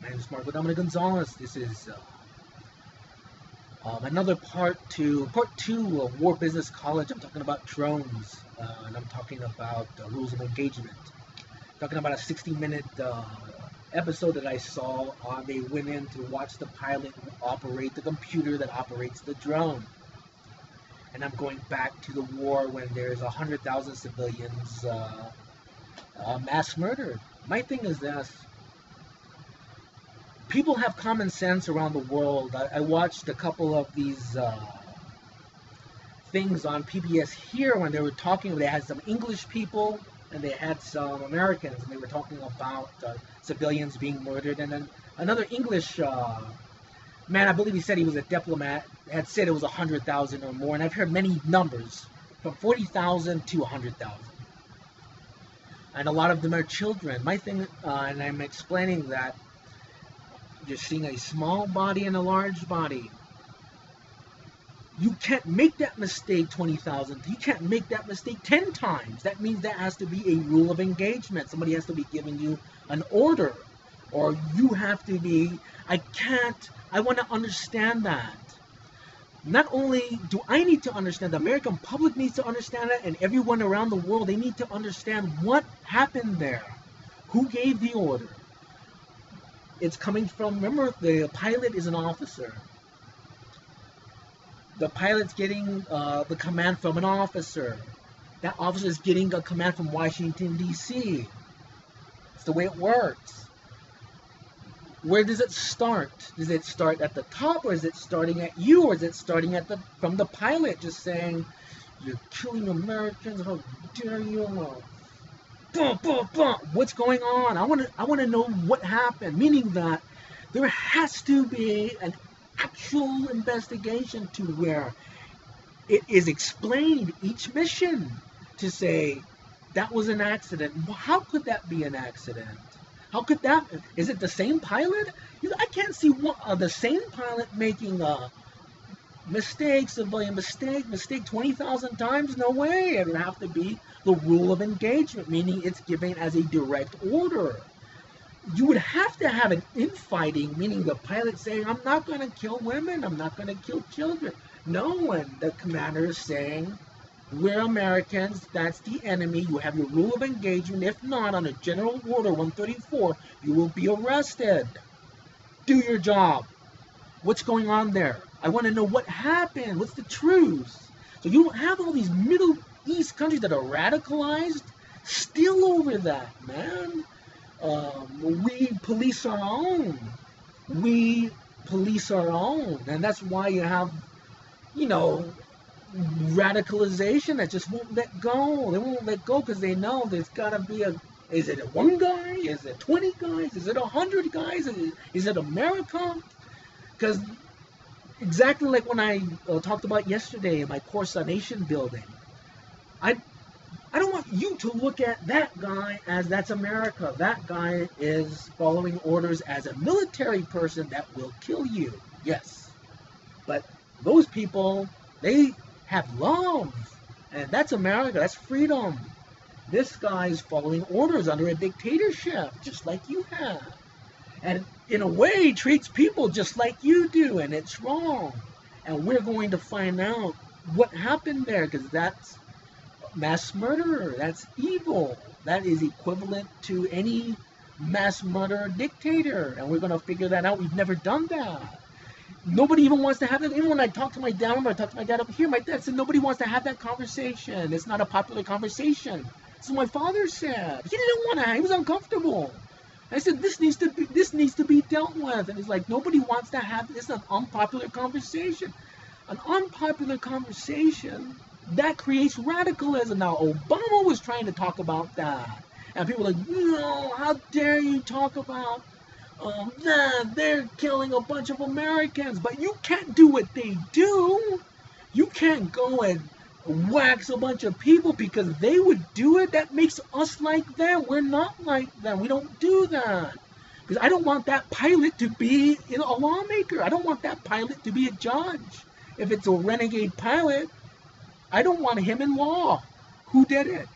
My name is Marco Dominic Gonzalez. This is another part two of War Business College. I'm talking about drones, and I'm talking about rules of engagement. Talking about a 60-minute episode that I saw. They went in to watch the pilot operate the computer that operates the drone. And I'm going back to the war when there's 100,000 civilians mass murdered. My thing is this. People have common sense around the world. I watched a couple of these things on PBS here when they were talking. They had some English people and they had some Americans, and they were talking about civilians being murdered. And then another English man, I believe he said he was a diplomat, had said it was 100,000 or more. And I've heard many numbers, from 40,000 to 100,000. And a lot of them are children. My thing, and I'm explaining that, you're seeing a small body and a large body. You can't make that mistake 20,000. You can't make that mistake 10 times. That means that has to be a rule of engagement. Somebody has to be giving you an order. Or you have to be, I want to understand that. Not only do I need to understand, the American public needs to understand that, and everyone around the world, they need to understand what happened there. Who gave the order? It's coming from, remember, the pilot is an officer. The pilot's getting the command from an officer. That officer is getting a command from Washington, D.C. It's the way it works. Where does it start? Does it start at the top, or is it starting at you, or is it starting at from the pilot just saying, "You're killing Americans, how dare you?" What's going on? I want to know what happened. Meaning that there has to be an actual investigation to where it is explained each mission to say that was an accident. How could that be an accident? How could that? Is it the same pilot? I can't see the same pilot making a mistake, civilian mistake 20,000 times. No way. It would have to be the rule of engagement, meaning it's given as a direct order. You would have to have an infighting, meaning the pilot saying, "I'm not going to kill women, I'm not going to kill children." No one. The commander is saying, "We're Americans, that's the enemy, you have your rule of engagement. If not, on a General Order 134, you will be arrested. Do your job." What's going on there? I want to know what happened. What's the truth? So you don't have all these Middle East countries that are radicalized still over that, man. We police our own. We police our own. And that's why you have, radicalization that just won't let go. They won't let go because they know there's got to be is it a one guy? Is it 20 guys? Is it 100 guys? Is it America? Because exactly like when I talked about yesterday in my course on nation building, I don't want you to look at that guy as that's America. That guy is following orders as a military person that will kill you. Yes. But those people, they have love. And that's America. That's freedom. This guy is following orders under a dictatorship, just like you have. And in a way, treats people just like you do. And it's wrong. And we're going to find out what happened there, because that's mass murderer. That's evil. That is equivalent to any mass murder dictator, and we're going to figure that out. We've never done that. Nobody even wants to have that. Even when I talk to my dad, I talk to my dad up here, my dad said nobody wants to have that conversation. It's not a popular conversation. So my father said he didn't want to. He was uncomfortable. I said this needs to be dealt with, and he's like, nobody wants to have this. An unpopular conversation. An unpopular conversation that creates radicalism. Now, Obama was trying to talk about that. And people are like, no, how dare you talk about that? They're killing a bunch of Americans. But you can't do what they do. You can't go and wax a bunch of people because they would do it. That makes us like them. We're not like them. We don't do that. Because I don't want that pilot to be a lawmaker. I don't want that pilot to be a judge. If it's a renegade pilot, I don't want him in law. Who did it?